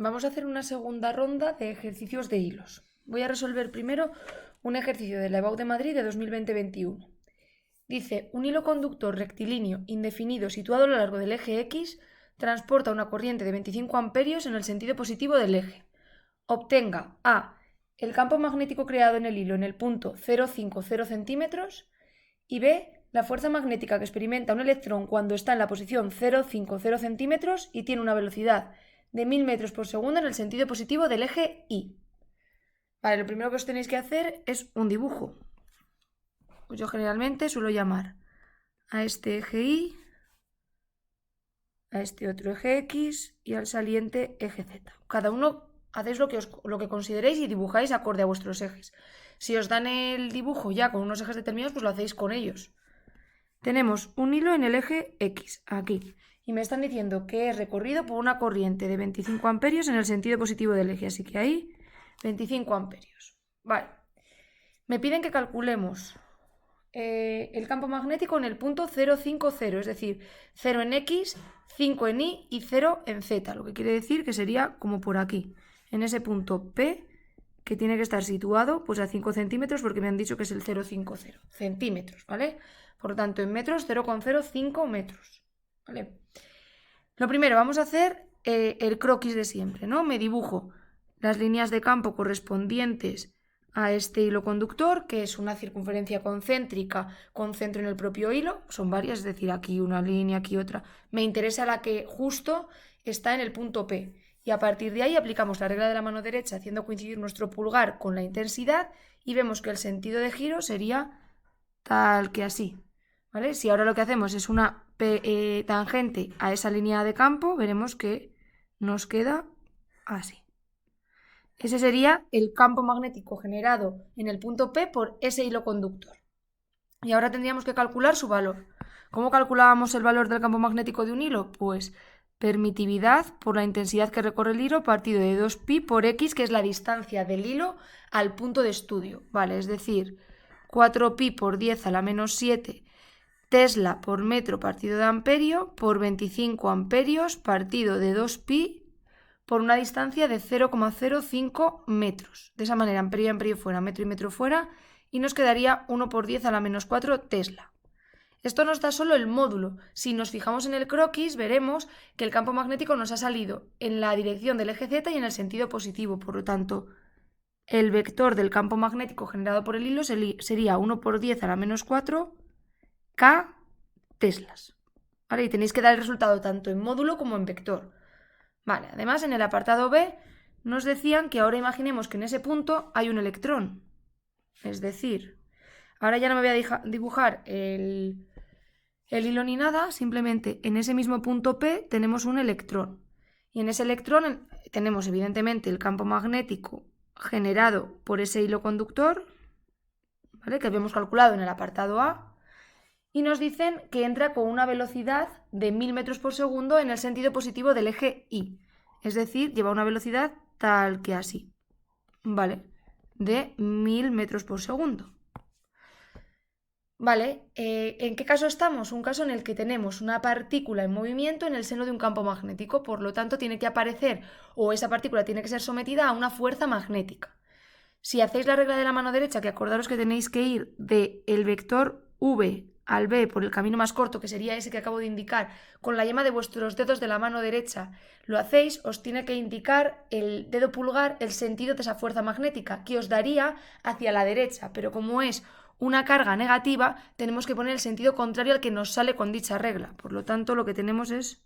vamos a hacer una segunda ronda de ejercicios de hilos. Voy a resolver primero un ejercicio de la EBAU de Madrid de 2020-21. Dice, un hilo conductor rectilíneo indefinido situado a lo largo del eje X transporta una corriente de 25 amperios en el sentido positivo del eje. Obtenga A, el campo magnético creado en el hilo en el punto 0,50 centímetros y B, la fuerza magnética que experimenta un electrón cuando está en la posición 0,50 centímetros y tiene una velocidad de 1000 metros por segundo en el sentido positivo del eje Y. Vale, lo primero que os tenéis que hacer es un dibujo. Pues yo generalmente suelo llamar a este eje Y, a este otro eje X y al saliente eje Z. Cada uno hacéis lo que consideréis y dibujáis acorde a vuestros ejes. Si os dan el dibujo ya con unos ejes determinados, pues lo hacéis con ellos. Tenemos un hilo en el eje X, aquí, y me están diciendo que es recorrido por una corriente de 25 amperios en el sentido positivo del eje, así que ahí 25 amperios. Vale, me piden que calculemos el campo magnético en el punto 0,50, es decir, 0 en X, 5 en Y y 0 en Z, lo que quiere decir que sería como por aquí, en ese punto P, que tiene que estar situado pues a 5 centímetros porque me han dicho que es el 0,50 centímetros, ¿vale? Por lo tanto, en metros, 0,05 metros, ¿vale? Lo primero, vamos a hacer el croquis de siempre, ¿no? Me dibujo las líneas de campo correspondientes a este hilo conductor, que es una circunferencia concéntrica con centro en el propio hilo. Son varias, es decir, aquí una línea, aquí otra. Me interesa la que justo está en el punto P. Y a partir de ahí aplicamos la regla de la mano derecha haciendo coincidir nuestro pulgar con la intensidad y vemos que el sentido de giro sería tal que así, ¿vale? Si ahora lo que hacemos es una tangente a esa línea de campo, veremos que nos queda así. Ese sería el campo magnético generado en el punto P por ese hilo conductor. Y ahora tendríamos que calcular su valor. ¿Cómo calculábamos el valor del campo magnético de un hilo? Pues permitividad por la intensidad que recorre el hilo partido de 2pi por x, que es la distancia del hilo al punto de estudio. Vale, es decir, 4pi por 10 a la menos 7 Tesla por metro partido de amperio por 25 amperios partido de 2pi por una distancia de 0,05 metros. De esa manera, amperio y amperio fuera, metro y metro fuera, y nos quedaría 1 por 10 a la menos 4 Tesla. Esto nos da solo el módulo. Si nos fijamos en el croquis, veremos que el campo magnético nos ha salido en la dirección del eje Z y en el sentido positivo. Por lo tanto, el vector del campo magnético generado por el hilo sería 1 por 10 a la menos 4 K teslas. ¿Vale? Y tenéis que dar el resultado tanto en módulo como en vector. Vale, además en el apartado B nos decían que ahora imaginemos que en ese punto hay un electrón. Es decir, ahora ya no me voy a dibujar el hilo ni nada, simplemente en ese mismo punto P tenemos un electrón. Y en ese electrón tenemos evidentemente el campo magnético generado por ese hilo conductor, ¿vale? Que habíamos calculado en el apartado A. Y nos dicen que entra con una velocidad de 1000 metros por segundo en el sentido positivo del eje Y. Es decir, lleva una velocidad tal que así, ¿vale? De 1000 metros por segundo. ¿Vale? ¿En qué caso estamos? Un caso en el que tenemos una partícula en movimiento en el seno de un campo magnético, por lo tanto tiene que aparecer, o esa partícula tiene que ser sometida a una fuerza magnética. Si hacéis la regla de la mano derecha, que acordaros que tenéis que ir del vector V al B por el camino más corto, que sería ese que acabo de indicar, con la yema de vuestros dedos de la mano derecha, lo hacéis, os tiene que indicar el dedo pulgar el sentido de esa fuerza magnética, que os daría hacia la derecha, pero como es una carga negativa, tenemos que poner el sentido contrario al que nos sale con dicha regla. Por lo tanto, lo que tenemos es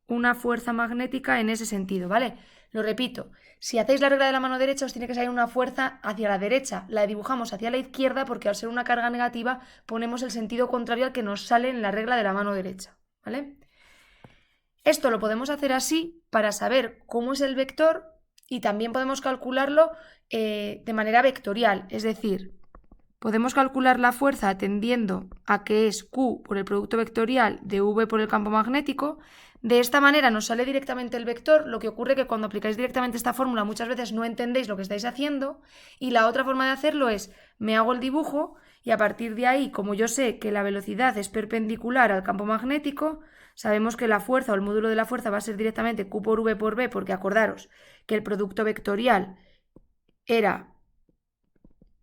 una fuerza magnética en ese sentido, ¿vale? Lo repito, si hacéis la regla de la mano derecha os tiene que salir una fuerza hacia la derecha, la dibujamos hacia la izquierda porque al ser una carga negativa ponemos el sentido contrario al que nos sale en la regla de la mano derecha, ¿vale? Esto lo podemos hacer así para saber cómo es el vector y también podemos calcularlo de manera vectorial, es decir, podemos calcular la fuerza atendiendo a que es Q por el producto vectorial de V por el campo magnético, De esta manera nos sale directamente el vector, lo que ocurre que cuando aplicáis directamente esta fórmula muchas veces no entendéis lo que estáis haciendo, y la otra forma de hacerlo es, me hago el dibujo y a partir de ahí, como yo sé que la velocidad es perpendicular al campo magnético, sabemos que la fuerza o el módulo de la fuerza va a ser directamente Q por V por B, porque acordaros que el producto vectorial era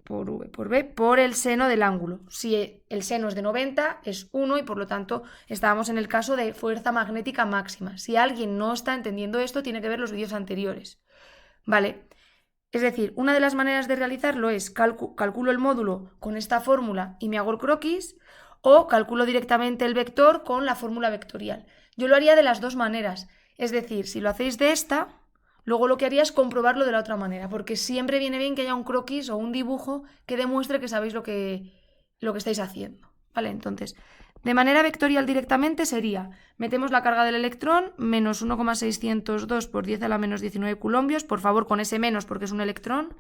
por V por B por el seno del ángulo. Si el seno es de 90, es 1 y por lo tanto estábamos en el caso de fuerza magnética máxima. Si alguien no está entendiendo esto, tiene que ver los vídeos anteriores. ¿Vale? Es decir, una de las maneras de realizarlo es calculo el módulo con esta fórmula y me hago el croquis, o calculo directamente el vector con la fórmula vectorial. Yo lo haría de las dos maneras. Es decir, si lo hacéis de esta, luego lo que haría es comprobarlo de la otra manera, porque siempre viene bien que haya un croquis o un dibujo que demuestre que sabéis lo que estáis haciendo. ¿Vale? Entonces, de manera vectorial directamente sería, metemos la carga del electrón, menos 1,602 por 10 a la menos 19 coulombios, por favor con ese menos porque es un electrón,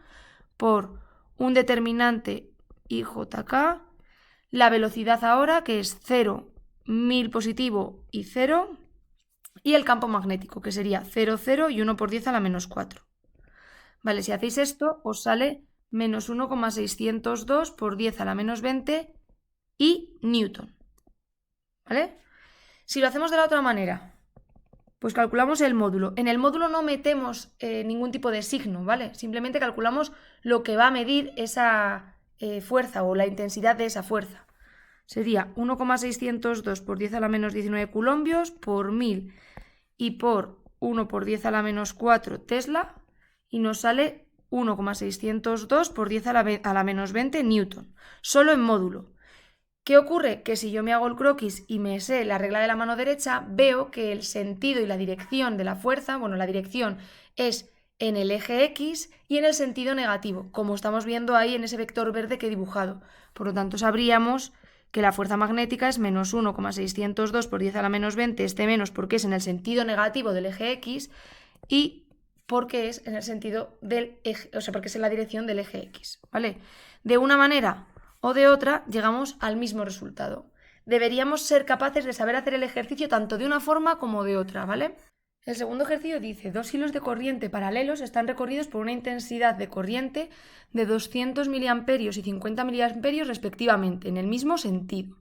por un determinante IJK, la velocidad ahora que es 0, 1000 positivo y 0, y el campo magnético, que sería 0, 0 y 1 por 10 a la menos 4. Vale, si hacéis esto, os sale menos 1,602 por 10 a la menos 20 y newton. ¿Vale? Si lo hacemos de la otra manera, pues calculamos el módulo. En el módulo no metemos ningún tipo de signo, ¿vale? Simplemente calculamos lo que va a medir esa fuerza o la intensidad de esa fuerza. Sería 1,602 por 10 a la menos 19 coulombios por 1000 y por 1 por 10 a la menos 4 Tesla, y nos sale 1,602 por 10 a la menos 20 newton, solo en módulo. ¿Qué ocurre? Que si yo me hago el croquis y me sé la regla de la mano derecha, veo que el sentido y la dirección de la fuerza, bueno, la dirección es en el eje X y en el sentido negativo, como estamos viendo ahí en ese vector verde que he dibujado. Por lo tanto, sabríamos que la fuerza magnética es menos 1,602 por 10 a la menos 20, este menos porque es en el sentido negativo del eje X y porque es en el sentido del eje, o sea, porque es en la dirección del eje X, ¿vale? De una manera o de otra llegamos al mismo resultado. Deberíamos ser capaces de saber hacer el ejercicio tanto de una forma como de otra, ¿vale? El segundo ejercicio dice, 2 hilos de corriente paralelos están recorridos por una intensidad de corriente de 200 miliamperios y 50 miliamperios respectivamente, en el mismo sentido,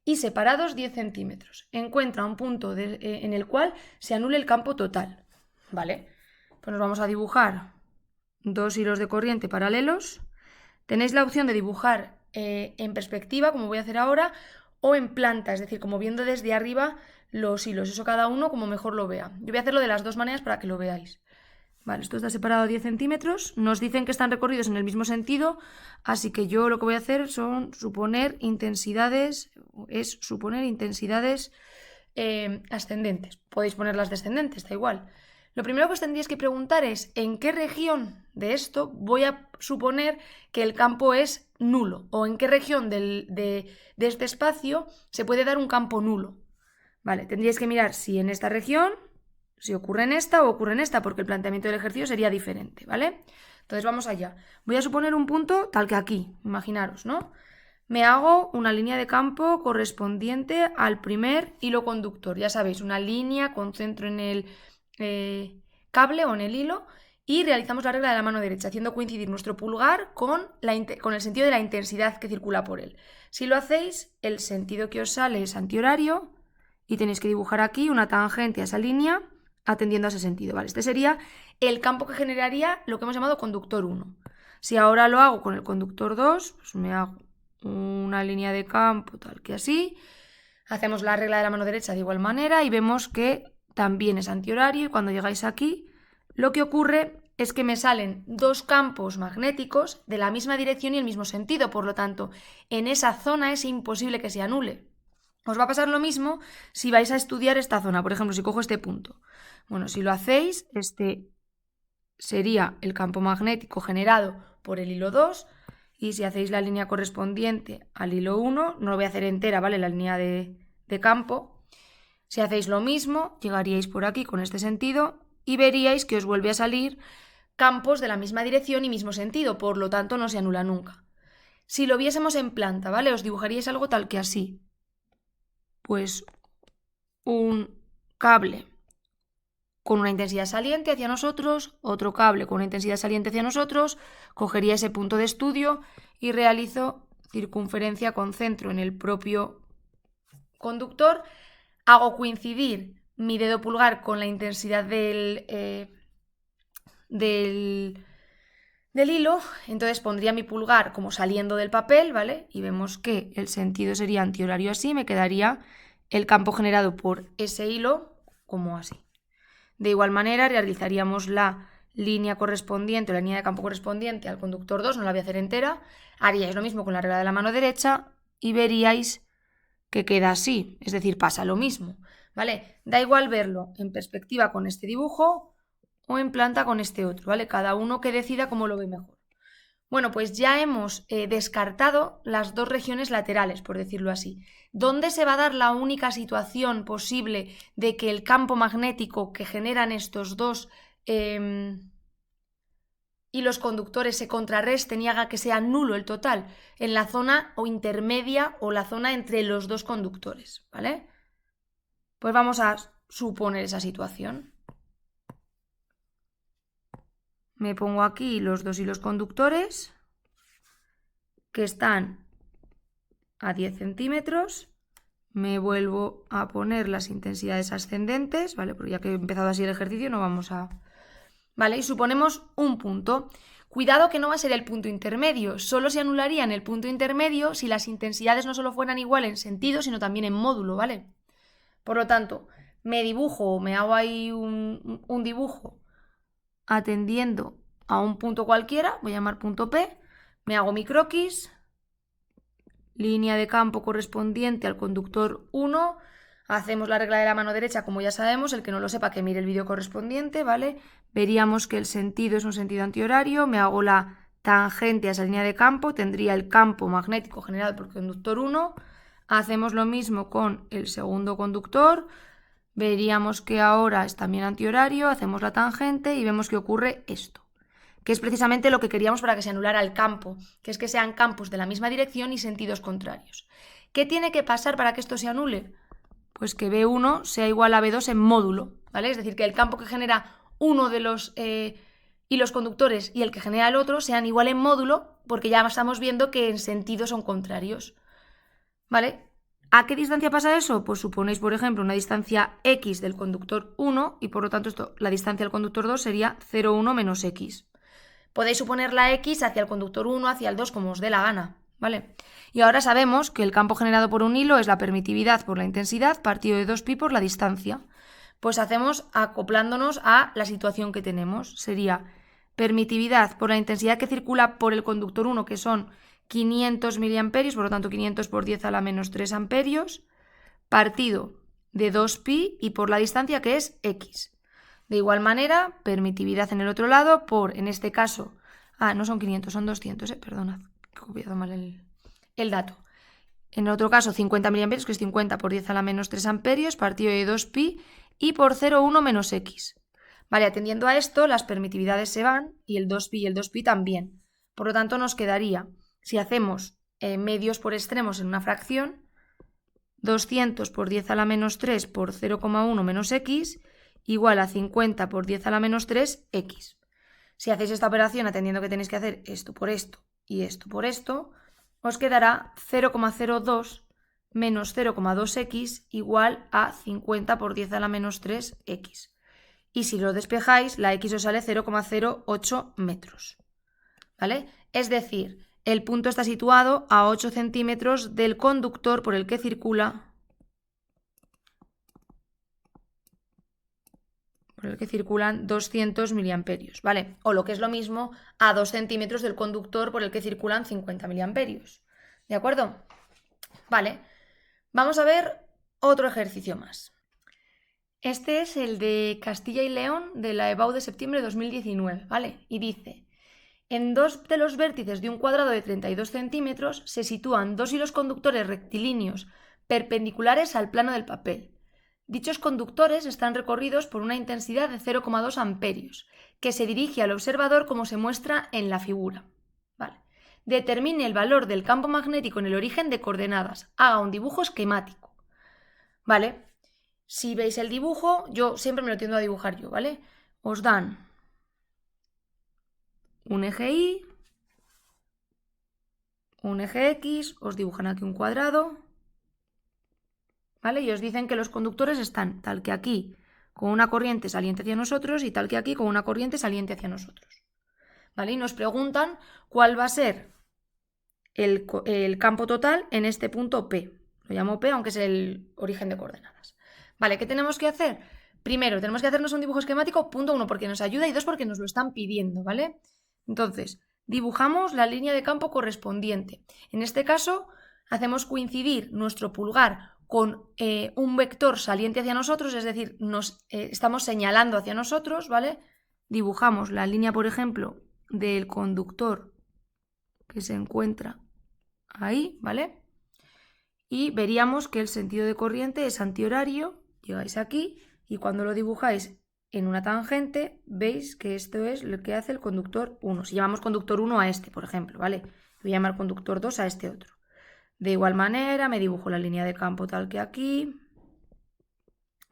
y separados 10 centímetros. Encuentra un punto en el cual se anule el campo total, ¿vale? Pues nos vamos a dibujar 2 hilos de corriente paralelos. Tenéis la opción de dibujar en perspectiva, como voy a hacer ahora, o en planta, es decir, como viendo desde arriba los hilos, eso cada uno como mejor lo vea. Yo voy a hacerlo de las dos maneras para que lo veáis. Vale, esto está separado 10 centímetros, nos dicen que están recorridos en el mismo sentido, así que yo lo que voy a hacer son suponer intensidades ascendentes. Podéis ponerlas descendentes, da igual. Lo primero que os tendríais que preguntar es en qué región de esto voy a suponer que el campo es nulo, o en qué región de este espacio se puede dar un campo nulo. Vale, tendríais que mirar si en esta región, si ocurre en esta o ocurre en esta, porque el planteamiento del ejercicio sería diferente, ¿vale? Entonces vamos allá. Voy a suponer un punto tal que aquí, imaginaros, ¿no? Me hago una línea de campo correspondiente al primer hilo conductor. Ya sabéis, una línea con centro en el cable o en el hilo, y realizamos la regla de la mano derecha, haciendo coincidir nuestro pulgar con el sentido de la intensidad que circula por él. Si lo hacéis, el sentido que os sale es antihorario y tenéis que dibujar aquí una tangente a esa línea atendiendo a ese sentido. ¿Vale? Este sería el campo que generaría lo que hemos llamado conductor 1. Si ahora lo hago con el conductor 2, pues me hago una línea de campo tal que así, hacemos la regla de la mano derecha de igual manera y vemos que también es antihorario, y cuando llegáis aquí lo que ocurre es que me salen dos campos magnéticos de la misma dirección y el mismo sentido, por lo tanto en esa zona es imposible que se anule. Os va a pasar lo mismo si vais a estudiar esta zona, por ejemplo, si cojo este punto. Bueno, si lo hacéis, este sería el campo magnético generado por el hilo 2, y si hacéis la línea correspondiente al hilo 1, no lo voy a hacer entera, ¿vale? La línea de campo. Si hacéis lo mismo, llegaríais por aquí con este sentido y veríais que os vuelve a salir campos de la misma dirección y mismo sentido, por lo tanto no se anula nunca. Si lo viésemos en planta, ¿vale? Os dibujaríais algo tal que así. Pues un cable con una intensidad saliente hacia nosotros, otro cable con una intensidad saliente hacia nosotros, cogería ese punto de estudio y realizo circunferencia con centro en el propio conductor, hago coincidir mi dedo pulgar con la intensidad del hilo, entonces pondría mi pulgar como saliendo del papel, ¿vale? Y vemos que el sentido sería antihorario así, me quedaría el campo generado por ese hilo como así. De igual manera realizaríamos la línea correspondiente, la línea de campo correspondiente al conductor 2, no la voy a hacer entera, haríais lo mismo con la regla de la mano derecha y veríais que queda así, es decir, pasa lo mismo, ¿vale? Da igual verlo en perspectiva con este dibujo o en planta con este otro, ¿vale? Cada uno que decida cómo lo ve mejor. Bueno, pues ya hemos descartado las dos regiones laterales, por decirlo así. ¿Dónde se va a dar la única situación posible de que el campo magnético que generan estos dos hilos conductores se contrarresten y haga que sea nulo el total? En la zona o intermedia o la zona entre los dos conductores, ¿vale? Pues vamos a suponer esa situación. Me pongo aquí los dos hilos conductores que están a 10 centímetros. Me vuelvo a poner las intensidades ascendentes, ¿vale? Porque ya que he empezado así el ejercicio no vamos a... ¿Vale? Y suponemos un punto. Cuidado que no va a ser el punto intermedio. Solo se anularía en el punto intermedio si las intensidades no solo fueran igual en sentido, sino también en módulo, ¿vale? Por lo tanto, me dibujo, me hago ahí un dibujo atendiendo a un punto cualquiera, voy a llamar punto P, me hago mi croquis, línea de campo correspondiente al conductor 1, hacemos la regla de la mano derecha como ya sabemos, el que no lo sepa que mire el vídeo correspondiente, ¿vale? Veríamos que el sentido es un sentido antihorario, me hago la tangente a esa línea de campo, tendría el campo magnético generado por el conductor 1, hacemos lo mismo con el segundo conductor, veríamos que ahora es también antihorario, hacemos la tangente y vemos que ocurre esto, que es precisamente lo que queríamos para que se anulara el campo, que es que sean campos de la misma dirección y sentidos contrarios. ¿Qué tiene que pasar para que esto se anule? Pues que B1 sea igual a B2 en módulo, ¿vale? Es decir, que el campo que genera uno de los hilos conductores y el que genera el otro sean igual en módulo, porque ya estamos viendo que en sentido son contrarios, ¿vale? ¿A qué distancia pasa eso? Pues suponéis, por ejemplo, una distancia x del conductor 1 y por lo tanto la distancia del conductor 2 sería 0,1 menos x. Podéis suponer la x hacia el conductor 1, hacia el 2, como os dé la gana, ¿vale? Y ahora sabemos que el campo generado por un hilo es la permitividad por la intensidad partido de 2pi por la distancia. Pues hacemos acoplándonos a la situación que tenemos. Sería permitividad por la intensidad que circula por el conductor 1, que son 500 miliamperios, por lo tanto 500 por 10 a la menos 3 amperios, partido de 2pi y por la distancia que es x. De igual manera, permitividad en el otro lado por, en este caso, no son 500, son 200, perdonad, he copiado mal el dato. En el otro caso, 50 miliamperios, que es 50 por 10 a la menos 3 amperios, partido de 2pi y por 0,1 menos x. Vale, atendiendo a esto, las permitividades se van y el 2pi y el 2pi también. Por lo tanto, nos quedaría, si hacemos medios por extremos en una fracción, 200 por 10 a la menos 3 por 0,1 menos x igual a 50 por 10 a la menos 3, x. Si hacéis esta operación atendiendo que tenéis que hacer esto por esto y esto por esto, os quedará 0,02 menos 0,2x igual a 50 por 10 a la menos 3x. Y si lo despejáis, la x os sale 0,08 metros. ¿Vale? Es decir, el punto está situado a 8 centímetros del conductor por el que circulan 200 miliamperios, ¿vale? O lo que es lo mismo, a 2 centímetros del conductor por el que circulan 50 miliamperios. ¿De acuerdo? Vale. Vamos a ver otro ejercicio más. Este es el de Castilla y León de la EBAU de septiembre de 2019, ¿vale? Y dice, en dos de los vértices de un cuadrado de 32 centímetros se sitúan dos hilos conductores rectilíneos perpendiculares al plano del papel. Dichos conductores están recorridos por una intensidad de 0,2 amperios, que se dirige al observador como se muestra en la figura. Vale. Determine el valor del campo magnético en el origen de coordenadas. Haga un dibujo esquemático. ¿Vale? Si veis el dibujo, yo siempre me lo tiendo a dibujar yo, ¿vale? Os dan un eje Y, un eje X, os dibujan aquí un cuadrado, ¿vale? Y os dicen que los conductores están tal que aquí con una corriente saliente hacia nosotros y tal que aquí con una corriente saliente hacia nosotros, ¿vale? Y nos preguntan cuál va a ser el campo total en este punto P. Lo llamo P, aunque es el origen de coordenadas. Vale, ¿qué tenemos que hacer? Primero, tenemos que hacernos un dibujo esquemático, punto 1, porque nos ayuda, y 2, porque nos lo están pidiendo, ¿vale? Entonces, dibujamos la línea de campo correspondiente. En este caso, hacemos coincidir nuestro pulgar con un vector saliente hacia nosotros, es decir, estamos señalando hacia nosotros, ¿vale? Dibujamos la línea, por ejemplo, del conductor que se encuentra ahí, ¿vale? Y veríamos que el sentido de corriente es antihorario, llegáis aquí, y cuando lo dibujáis en una tangente, veis que esto es lo que hace el conductor 1. Si llamamos conductor 1 a este, por ejemplo, ¿vale? Voy a llamar conductor 2 a este otro. De igual manera, me dibujo la línea de campo tal que aquí,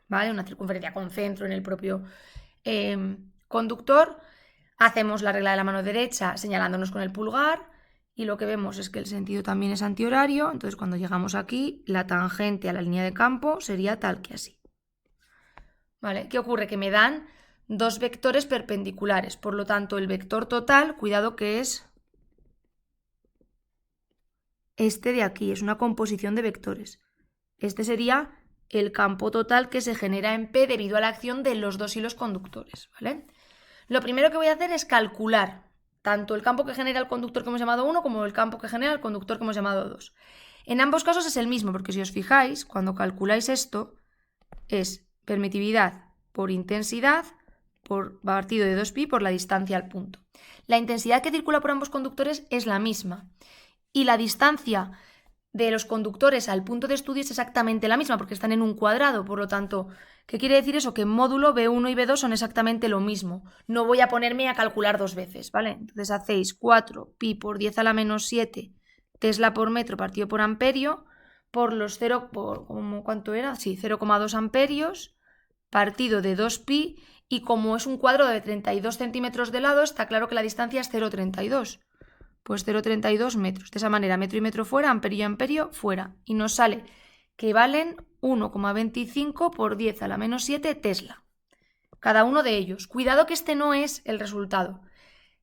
¿vale? Una circunferencia con centro en el propio conductor. Hacemos la regla de la mano derecha señalándonos con el pulgar, y lo que vemos es que el sentido también es antihorario, entonces cuando llegamos aquí, la tangente a la línea de campo sería tal que así. ¿Vale? ¿Qué ocurre? Que me dan dos vectores perpendiculares, por lo tanto el vector total, cuidado que es este de aquí, es una composición de vectores. Este sería el campo total que se genera en P debido a la acción de los dos hilos conductores, ¿vale? Lo primero que voy a hacer es calcular tanto el campo que genera el conductor que hemos llamado 1 como el campo que genera el conductor que hemos llamado 2. En ambos casos es el mismo, porque si os fijáis, cuando calculáis esto, es permitividad por intensidad por partido de 2pi por la distancia al punto. La intensidad que circula por ambos conductores es la misma, y la distancia de los conductores al punto de estudio es exactamente la misma, porque están en un cuadrado, por lo tanto, ¿qué quiere decir eso? Que en módulo B1 y B2 son exactamente lo mismo. No voy a ponerme a calcular dos veces, ¿vale? Entonces hacéis 4pi por 10 a la menos 7 Tesla por metro partido por amperio por los 0, ¿cuánto era? Sí, 0,2 amperios partido de 2pi, y como es un cuadrado de 32 centímetros de lado, está claro que la distancia es 0,32. Pues 0,32 metros. De esa manera, metro y metro fuera, amperio y amperio fuera. Y nos sale que valen 1,25 por 10 a la menos 7 Tesla. Cada uno de ellos. Cuidado que este no es el resultado.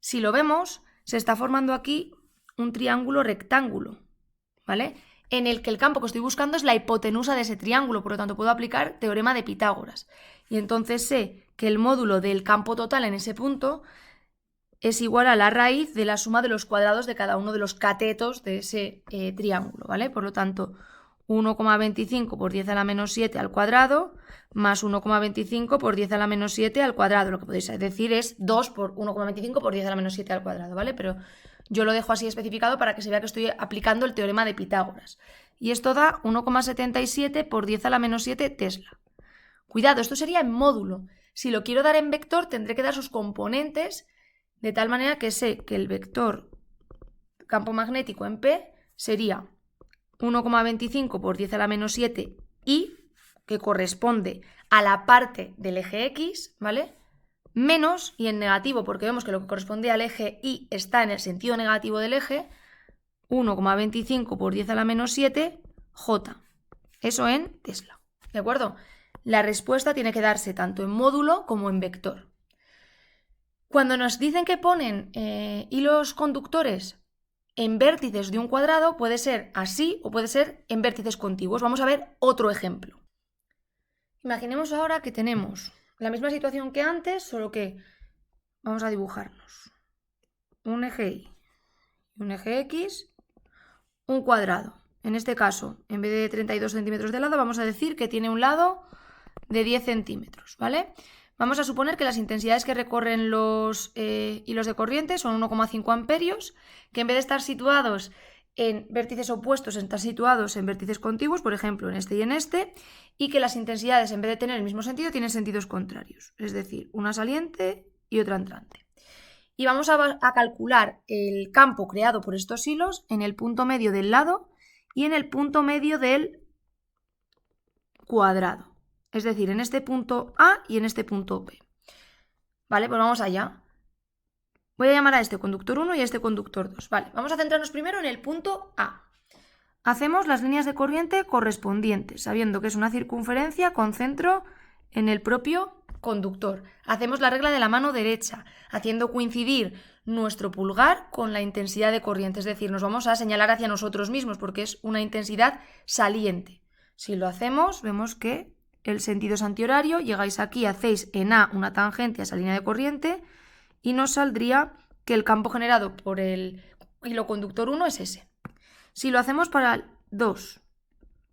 Si lo vemos, se está formando aquí un triángulo rectángulo, ¿vale? En el que el campo que estoy buscando es la hipotenusa de ese triángulo, por lo tanto puedo aplicar teorema de Pitágoras. Y entonces sé que el módulo del campo total en ese punto es igual a la raíz de la suma de los cuadrados de cada uno de los catetos de ese triángulo, ¿vale? Por lo tanto, 1,25 por 10 a la menos 7 al cuadrado más 1,25 por 10 a la menos 7 al cuadrado. Lo que podéis decir es 2 por 1,25 por 10 a la menos 7 al cuadrado, ¿vale? Pero yo lo dejo así especificado para que se vea que estoy aplicando el teorema de Pitágoras. Y esto da 1,77 por 10 a la menos 7 Tesla. Cuidado, esto sería en módulo. Si lo quiero dar en vector, tendré que dar sus componentes de tal manera que sé que el vector campo magnético en P sería 1,25 por 10 a la menos 7 y, que corresponde a la parte del eje X, ¿vale? Menos, y en negativo, porque vemos que lo que corresponde al eje Y está en el sentido negativo del eje, 1,25 por 10 a la menos 7 J. Eso en Tesla, ¿de acuerdo? La respuesta tiene que darse tanto en módulo como en vector. Cuando nos dicen que ponen hilos conductores en vértices de un cuadrado, puede ser así o puede ser en vértices contiguos. Vamos a ver otro ejemplo. Imaginemos ahora que tenemos la misma situación que antes, solo que vamos a dibujarnos un eje Y, un eje X, un cuadrado. En este caso, en vez de 32 centímetros de lado, vamos a decir que tiene un lado de 10 centímetros, ¿vale? Vamos a suponer que las intensidades que recorren los hilos de corriente son 1,5 amperios, que en vez de estar situados en vértices opuestos, están situados en vértices contiguos, por ejemplo, en este y en este, y que las intensidades, en vez de tener el mismo sentido, tienen sentidos contrarios, es decir, una saliente y otra entrante. Y vamos a calcular el campo creado por estos hilos en el punto medio del lado y en el punto medio del cuadrado. Es decir, en este punto A y en este punto B. Vale, pues vamos allá. Voy a llamar a este conductor 1 y a este conductor 2. Vale, vamos a centrarnos primero en el punto A. Hacemos las líneas de corriente correspondientes, sabiendo que es una circunferencia con centro en el propio conductor. Hacemos la regla de la mano derecha, haciendo coincidir nuestro pulgar con la intensidad de corriente, es decir, nos vamos a señalar hacia nosotros mismos porque es una intensidad saliente. Si lo hacemos, vemos que el sentido es antihorario, llegáis aquí, hacéis en A una tangente a esa línea de corriente y nos saldría que el campo generado por el hilo conductor 1 es ese. Si lo hacemos para el 2,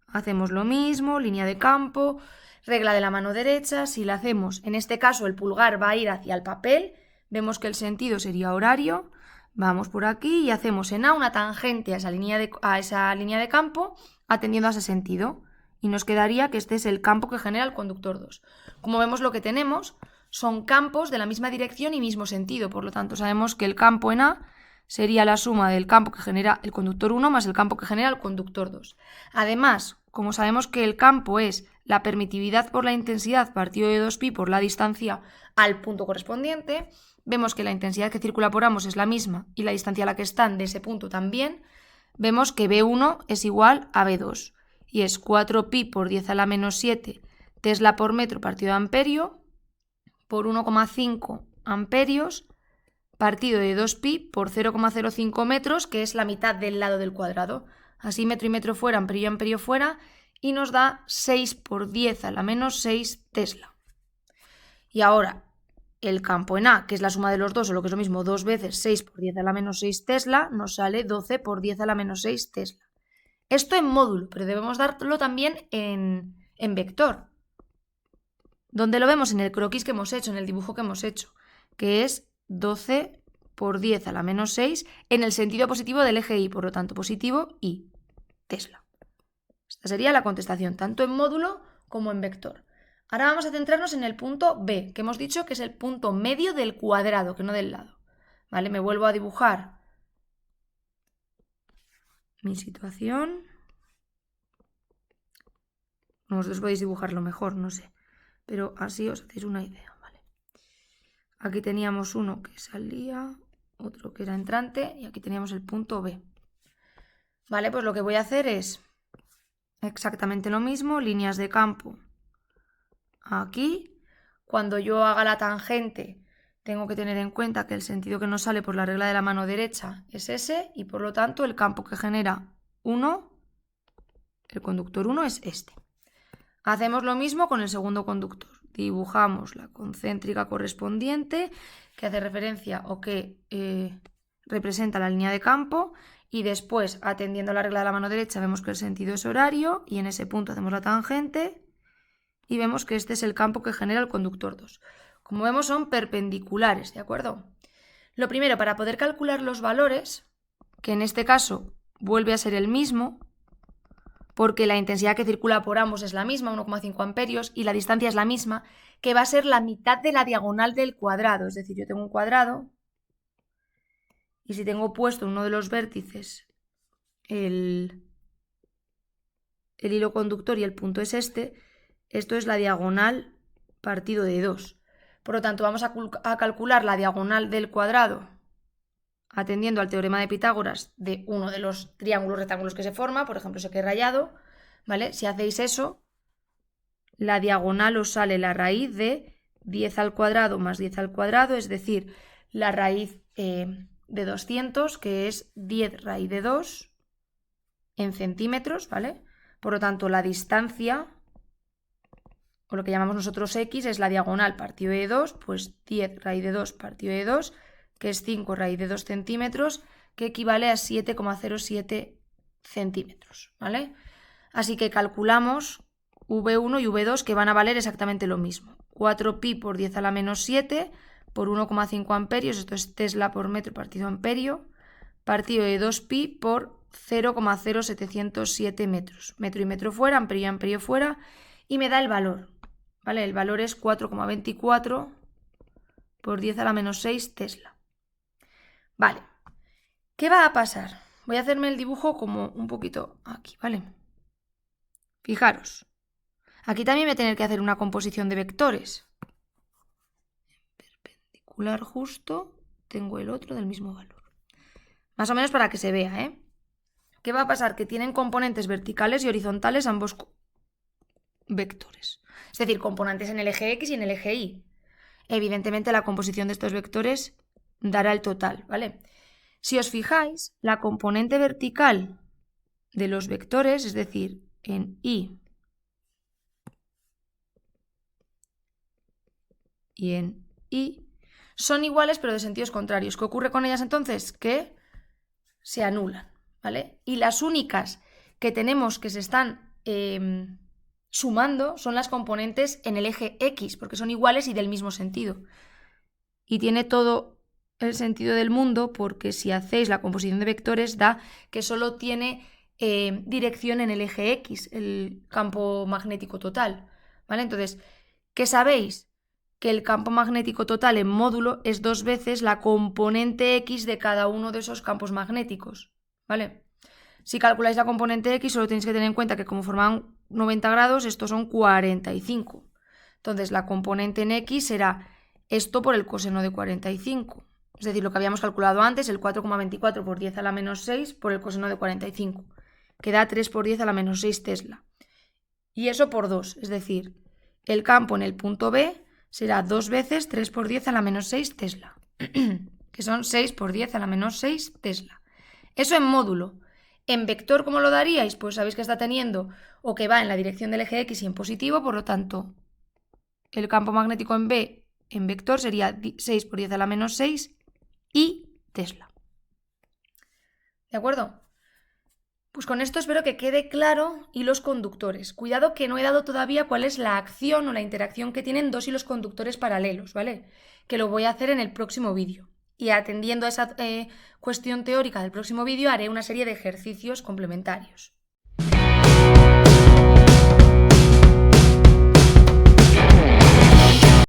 hacemos lo mismo, línea de campo, regla de la mano derecha. Si la hacemos, en este caso el pulgar va a ir hacia el papel, vemos que el sentido sería horario. Vamos por aquí y hacemos en A una tangente a esa línea de campo atendiendo a ese sentido. Y nos quedaría que este es el campo que genera el conductor 2. Como vemos, lo que tenemos son campos de la misma dirección y mismo sentido. Por lo tanto, sabemos que el campo en A sería la suma del campo que genera el conductor 1 más el campo que genera el conductor 2. Además, como sabemos que el campo es la permitividad por la intensidad partido de 2pi por la distancia al punto correspondiente, vemos que la intensidad que circula por ambos es la misma y la distancia a la que están de ese punto también, vemos que B1 es igual a B2 y es 4pi por 10 a la menos 7 Tesla por metro partido de amperio por 1,5 amperios partido de 2pi por 0,05 metros, que es la mitad del lado del cuadrado. Así metro y metro fuera, amperio y amperio fuera, y nos da 6 por 10 a la menos 6 Tesla. Y ahora, el campo en A, que es la suma de los dos, o lo que es lo mismo, 2 veces 6 por 10 a la menos 6 Tesla, nos sale 12 por 10 a la menos 6 Tesla. Esto en módulo, pero debemos darlo también en vector. ¿Dónde lo vemos? En el croquis que hemos hecho, en el dibujo que hemos hecho, que es 12 por 10 a la menos 6 en el sentido positivo del eje Y, por lo tanto positivo Y, Tesla. Esta sería la contestación, tanto en módulo como en vector. Ahora vamos a centrarnos en el punto B, que hemos dicho que es el punto medio del cuadrado, que no del lado. ¿Vale? Me vuelvo a dibujar mi situación. Vosotros podéis dibujarlo mejor, no sé, pero así os hacéis una idea. Aquí teníamos uno que salía, otro que era entrante y aquí teníamos el punto B. Vale, pues lo que voy a hacer es exactamente lo mismo, líneas de campo aquí. Cuando yo haga la tangente tengo que tener en cuenta que el sentido que nos sale por la regla de la mano derecha es ese y por lo tanto el campo que genera 1, el conductor 1 es este. Hacemos lo mismo con el segundo conductor. Dibujamos la concéntrica correspondiente que hace referencia o que representa la línea de campo y después, atendiendo a la regla de la mano derecha, vemos que el sentido es horario y en ese punto hacemos la tangente y vemos que este es el campo que genera el conductor 2. Como vemos, son perpendiculares, ¿de acuerdo? Lo primero, para poder calcular los valores, que en este caso vuelve a ser el mismo, porque la intensidad que circula por ambos es la misma, 1,5 amperios, y la distancia es la misma, que va a ser la mitad de la diagonal del cuadrado. Es decir, yo tengo un cuadrado y si tengo puesto en uno de los vértices el hilo conductor y el punto es este, esto es la diagonal partido de 2. Por lo tanto, vamos a calcular la diagonal del cuadrado atendiendo al teorema de Pitágoras de uno de los triángulos rectángulos que se forma, por ejemplo ese que he rayado, ¿vale? Si hacéis eso, la diagonal os sale la raíz de 10 al cuadrado más 10 al cuadrado, es decir, la raíz de 200, que es 10 raíz de 2 en centímetros, ¿vale? Por lo tanto, la distancia, o lo que llamamos nosotros x, es la diagonal partido de 2, pues 10 raíz de 2 partido de 2, que es 5 raíz de 2 centímetros, que equivale a 7,07 centímetros, ¿vale? Así que calculamos V1 y V2 que van a valer exactamente lo mismo. 4pi por 10 a la menos 7 por 1,5 amperios, esto es Tesla por metro partido amperio, partido de 2pi por 0,0707 metros. Metro y metro fuera, amperio y amperio fuera, y me da el valor, ¿vale? El valor es 4,24 por 10 a la menos 6 Tesla. Vale, ¿qué va a pasar? Voy a hacerme el dibujo como un poquito aquí, ¿vale? Fijaros. Aquí también voy a tener que hacer una composición de vectores. Perpendicular justo, tengo el otro del mismo valor. Más o menos para que se vea, ¿eh? ¿Qué va a pasar? Que tienen componentes verticales y horizontales ambos vectores. Es decir, componentes en el eje X y en el eje Y. Evidentemente la composición de estos vectores dará el total, ¿vale? Si os fijáis, la componente vertical de los vectores, es decir, en Y y en Y, son iguales pero de sentidos contrarios. ¿Qué ocurre con ellas entonces? Que se anulan, ¿vale? Y las únicas que tenemos que se están sumando son las componentes en el eje X, porque son iguales y del mismo sentido. Y tiene todo el sentido del mundo, porque si hacéis la composición de vectores da que solo tiene dirección en el eje X, el campo magnético total, ¿vale? Entonces, ¿qué sabéis? Que el campo magnético total en módulo es 2 veces la componente X de cada uno de esos campos magnéticos, ¿vale? Si calculáis la componente X, solo tenéis que tener en cuenta que como forman 90 grados, estos son 45. Entonces, la componente en X será esto por el coseno de 45. Es decir, lo que habíamos calculado antes, el 4,24 por 10 a la menos 6 por el coseno de 45, que da 3 por 10 a la menos 6 Tesla. Y eso por 2, es decir, el campo en el punto B será 2 veces 3 por 10 a la menos 6 Tesla, que son 6 por 10 a la menos 6 Tesla. Eso en módulo. En vector, ¿cómo lo daríais? Pues sabéis que está teniendo o que va en la dirección del eje X y en positivo, por lo tanto, el campo magnético en B en vector sería 6 por 10 a la menos 6 y Tesla. ¿De acuerdo? Pues con esto espero que quede claro hilos conductores. Cuidado que no he dado todavía cuál es la acción o la interacción que tienen dos hilos conductores paralelos, ¿vale? Que lo voy a hacer en el próximo vídeo. Y atendiendo a esa cuestión teórica del próximo vídeo haré una serie de ejercicios complementarios.